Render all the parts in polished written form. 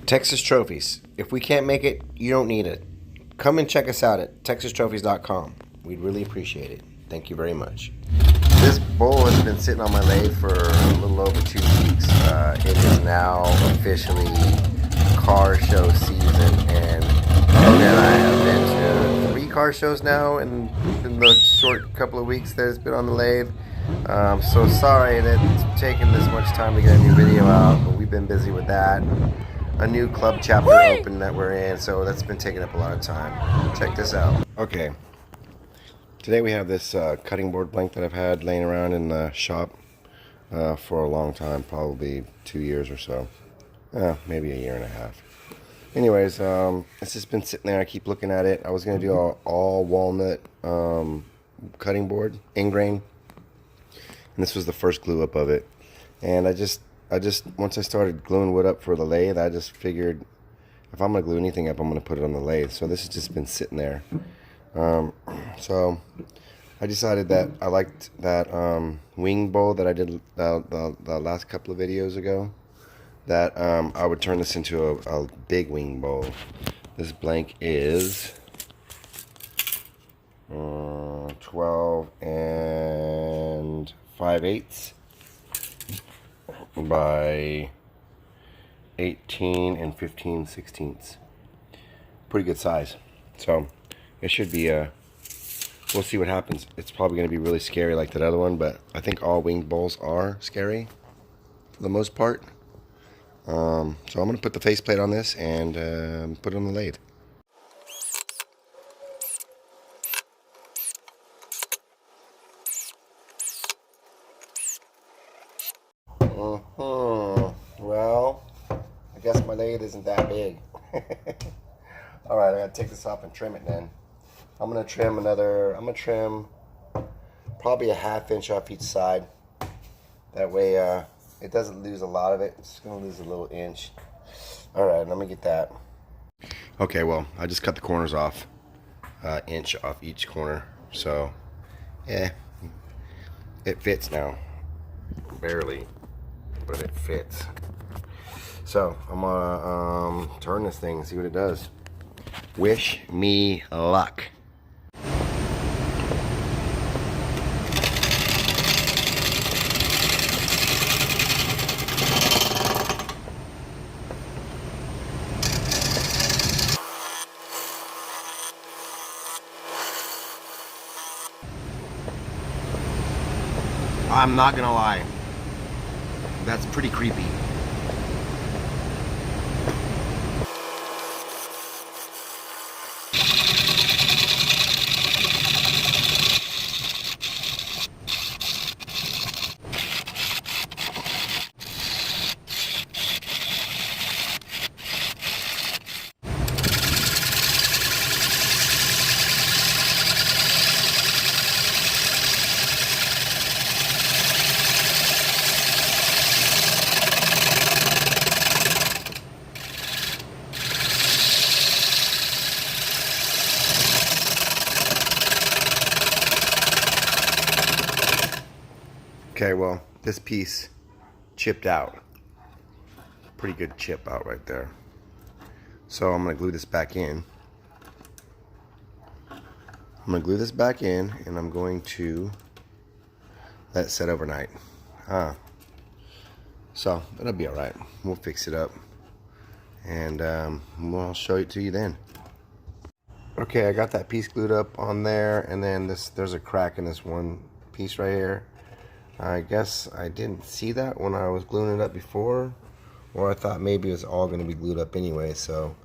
Texas Trophies. If we can't make it, you don't need it. Come and check us out at texastrophies.com. We'd really appreciate it. Thank you very much. This bowl has been sitting on my lathe for a little over 2 weeks. It is now officially car show season, and Logan and I have been to 3 car shows now in the short couple of weeks that it's been on the lathe. So sorry that it's taken this much time to get a new video out, but we've been busy with that. A new club chapter open that we're in, so that's been taking up a lot of time. Check this out. Okay, today we have this cutting board blank that I've had laying around in the shop for a long time, probably 2 years or so, maybe a year and a half. Anyways, it's just been sitting there. I keep looking at it. I was gonna do all walnut cutting board, ingrain, and this was the first glue up of it. And I just once I started gluing wood up for the lathe, I just figured if I'm gonna glue anything up, I'm gonna put it on the lathe. So this has just been sitting there. So I decided that I liked that wing bowl that I did the last couple of videos ago, that I would turn this into a big wing bowl. This blank is 12 5/8 by 18 15/16. Pretty good size. So it should be we'll see what happens. It's probably going to be really scary like that other one, but I think all winged bowls are scary for the most part. So I'm going to put the faceplate on this and put it on the lathe. Well, I guess my lathe isn't that big. Alright, I gotta take this off and trim it then. I'm gonna trim probably a 1/2 inch off each side. That way it doesn't lose a lot of it. It's gonna lose a little inch. Alright, let me get that. Okay, well, I just cut the corners off, inch off each corner. So, yeah, it fits now. Barely, but it fits. So I'm gonna turn this thing and see what it does. Wish me luck. I'm not gonna lie, that's pretty creepy. Okay, well, this piece chipped out. Pretty good chip out right there. So I'm gonna glue this back in. And I'm going to let it set overnight. So that'll be all right. We'll fix it up, and we'll show it to you then. Okay, I got that piece glued up on there, and then there's a crack in this one piece right here. I guess I didn't see that when I was gluing it up before, or I thought maybe it was all going to be glued up anyway, so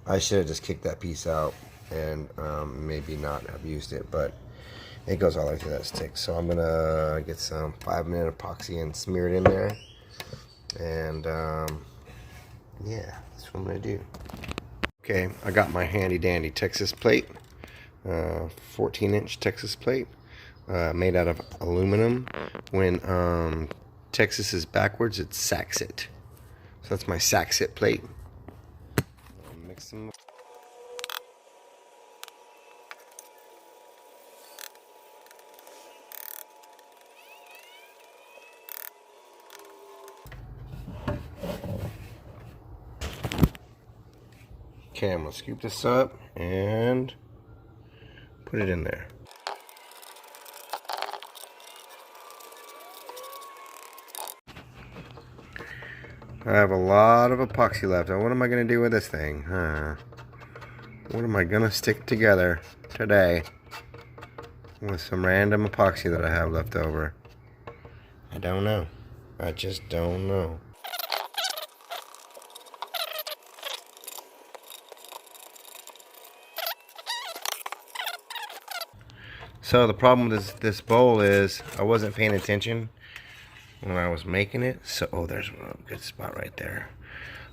I should have just kicked that piece out and maybe not have used it, but it goes all the way through that stick. So I'm going to get some 5-minute epoxy and smear it in there, and yeah, that's what I'm going to do. Okay, I got my handy dandy Texas plate, 14-inch Texas plate. Made out of aluminum. When Texas is backwards, it's Saxit. So that's my Saxit plate. I'll mix them up. Okay, I'm gonna scoop this up and put it in there. I have a lot of epoxy left. Now, what am I gonna do with this thing? What am I gonna stick together today with some random epoxy that I have left over? I don't know. I just don't know. So the problem with this bowl is I wasn't paying attention when I was making it. So, oh, there's a good spot right there.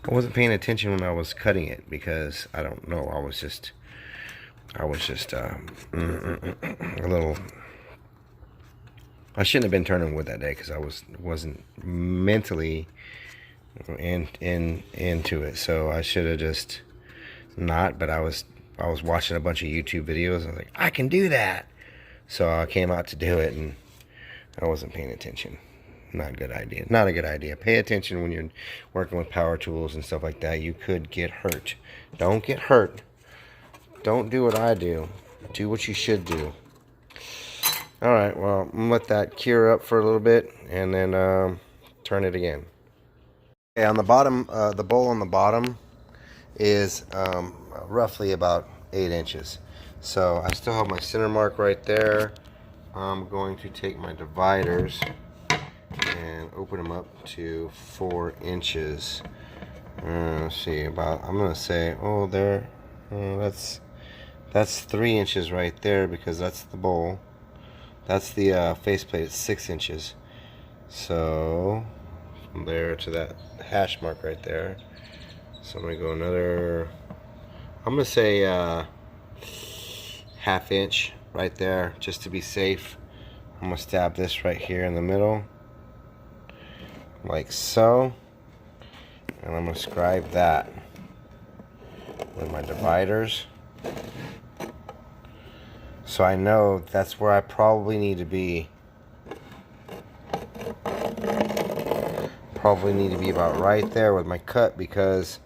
I wasn't paying attention when I was cutting it because I don't know. I was just a little. I shouldn't have been turning wood that day because I wasn't mentally into it. So I should have just not. But I was watching a bunch of YouTube videos. I was like, I can do that. So I came out to do it, and I wasn't paying attention. Not a good idea. Not a good idea. Pay attention when you're working with power tools and stuff like that. You could get hurt. Don't get hurt. Don't do what I do. Do what you should do. All right, well, I'm gonna let that cure up for a little bit and then turn it again. Okay, on the bottom, the bowl on the bottom is roughly about 8 inches. So I still have my center mark right there. I'm going to take my dividers and open them up to 4 inches. Let's see, I'm gonna say, oh, there, that's 3 inches right there because that's the bowl. That's the faceplate. It's 6 inches. So from there to that hash mark right there. So I'm gonna go another. I'm gonna say ½ inch right there, just to be safe. I'm gonna stab this right here in the middle, like so, and I'm gonna scribe that with my dividers. So I know that's where I probably need to be. Probably need to be about right there with my cut because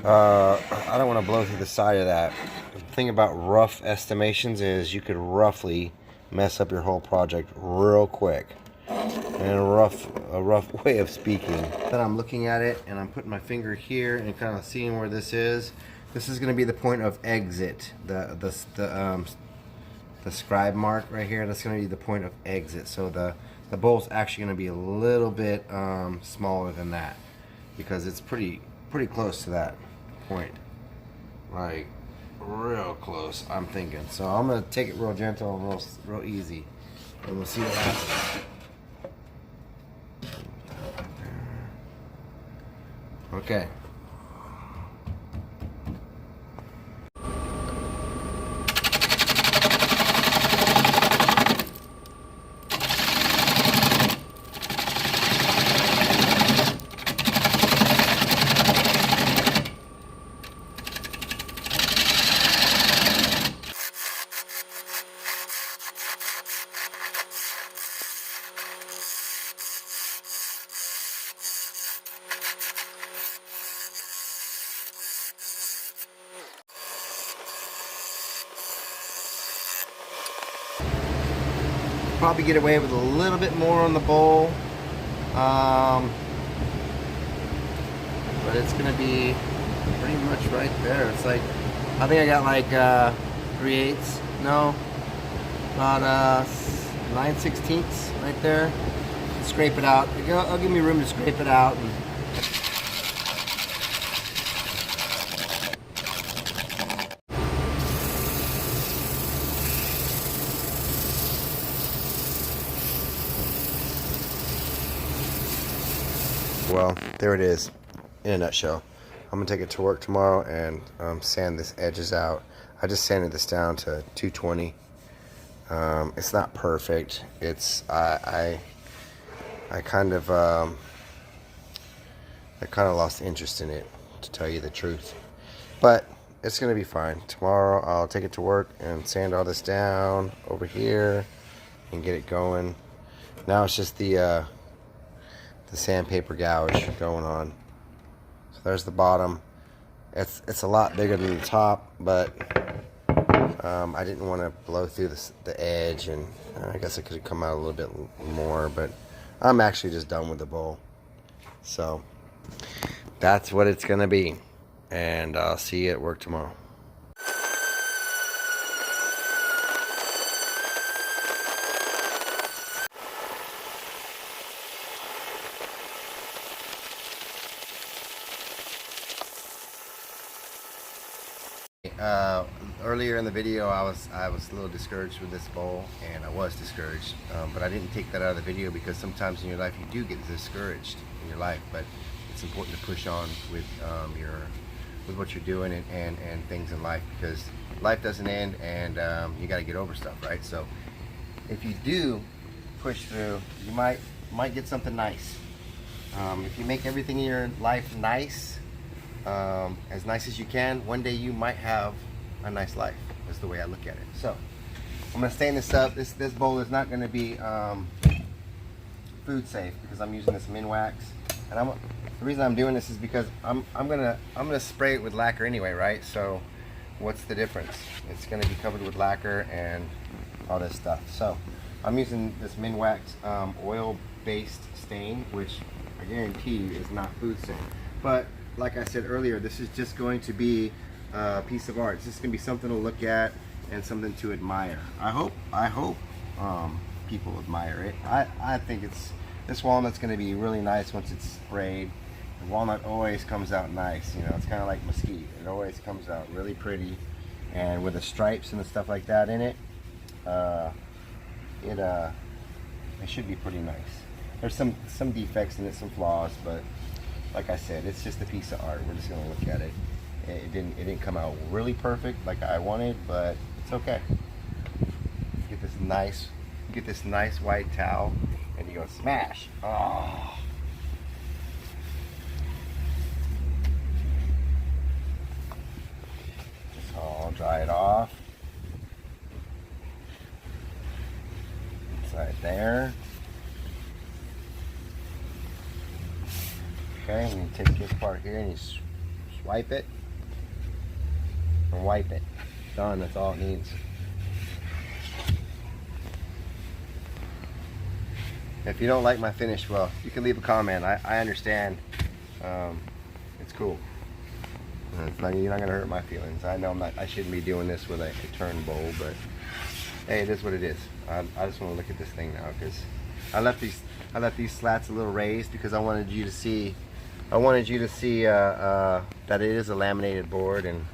I don't want to blow through the side of that. The thing about rough estimations is you could roughly mess up your whole project real quick. And a rough way of speaking. Then I'm looking at it and I'm putting my finger here and kind of seeing where this is. This is going to be the point of exit. The scribe mark right here, that's going to be the point of exit. So the bowl's actually going to be a little bit smaller than that because it's pretty close to that point, like real close, I'm thinking. So I'm going to take it real gentle and real easy, and we'll see what happens. Okay. Probably get away with a little bit more on the bowl, but it's gonna be pretty much right there. It's like, I think I got like 3/8, no, about 9/16 right there. Scrape it out. It'll give me room to scrape it out. Well, there it is in a nutshell. I'm gonna take it to work tomorrow and sand this edges out. I just sanded this down to 220. It's not perfect. It's I kind of lost interest in it, to tell you the truth. But it's gonna be fine. Tomorrow I'll take it to work and sand all this down over here and get it going. Now it's just the sandpaper gouge going on. So there's the bottom. It's a lot bigger than the top, but I didn't want to blow through the edge, and I guess it could have come out a little bit more, but I'm actually just done with the bowl. So that's what it's gonna be, and I'll see you at work tomorrow. Earlier in the video, I was a little discouraged with this bowl, and I was discouraged, but I didn't take that out of the video because sometimes in your life you do get discouraged in your life, but it's important to push on with with what you're doing and things in life, because life doesn't end, and you got to get over stuff, right? So if you do push through, you might get something nice. If you make everything in your life nice, as nice as you can, one day you might have a nice life. That's the way I look at it. So I'm gonna stain this up. This bowl is not gonna be food safe because I'm using this Minwax, and the reason I'm doing this is because I'm gonna spray it with lacquer anyway, right? So what's the difference? It's gonna be covered with lacquer and all this stuff. So I'm using this Minwax oil-based stain, which I guarantee you is not food safe. But like I said earlier, this is just going to be a piece of art. It's just gonna be something to look at and something to admire. I hope people admire it. I think this walnut's gonna be really nice once it's sprayed. The walnut always comes out nice, you know. It's kind of like mesquite. It always comes out really pretty, and with the stripes and the stuff like that in it, it should be pretty nice. There's some defects in it, some flaws, but like I said, it's just a piece of art. We're just gonna look at it. It didn't come out really perfect like I wanted, but it's okay. Get this nice white towel, and you go smash. Oh. Just all dry it off. It's right there. Okay, and you take this part here and you swipe it and wipe it. Done, that's all it needs. If you don't like my finish, well, you can leave a comment. I understand. It's cool. You're not gonna hurt my feelings. I know I shouldn't be doing this with a turn bowl, but hey, it is what it is. I just want to look at this thing now because I left these slats a little raised because I wanted you to see. That it is a laminated board, and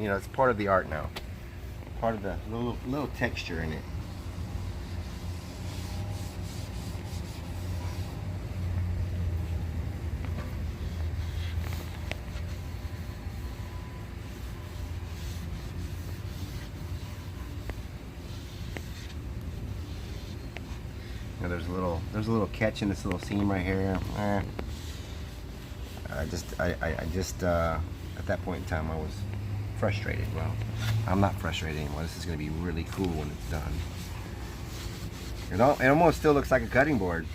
you know, it's part of the art now. Part of the little texture in it. Now there's a little catch in this little seam right here. I just at that point in time I was frustrated. Well, I'm not frustrated anymore. This is going to be really cool when it's done. It almost still looks like a cutting board.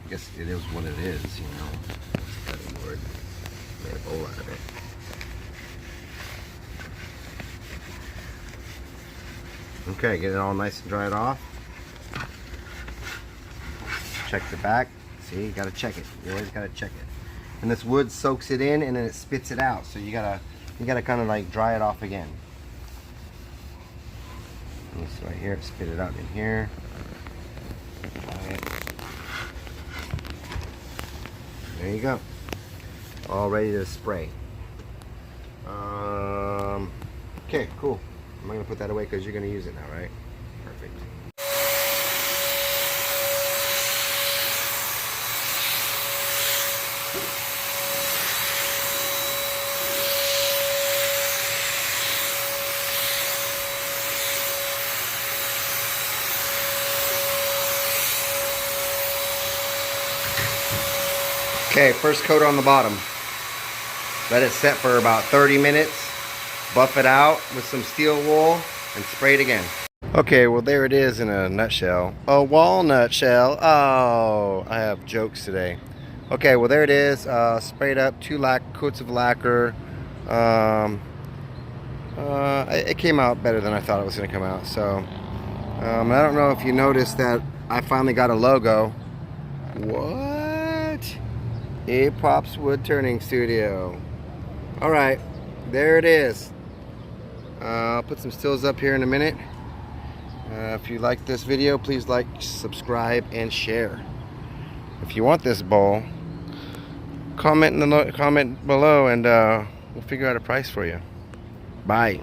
I guess it is what it is, you know. It's a cutting board. Made a bowl out of it. Okay, get it all nice and dried off. Check the back. See, you gotta check it. You always gotta check it. And this wood soaks it in and then it spits it out. So you gotta kind of like dry it off again. And this right here, spit it out in here. Dry it. There you go. All ready to spray. Okay, cool. I'm gonna put that away because you're gonna use it now, right? Perfect. Okay, first coat on the bottom. Let it set for about 30 minutes. Buff it out with some steel wool and spray it again. Okay, well there it is in a nutshell. A walnut shell. Oh, I have jokes today. Okay, well there it is. Sprayed up, 2 coats of lacquer. It came out better than I thought it was going to come out. So I don't know if you noticed that I finally got a logo. What? A-Pop's Wood Turning Studio. All right, there it is. I'll put some stills up here in a minute. If you like this video, please like, subscribe, and share. If you want this bowl, comment below, and we'll figure out a price for you. Bye.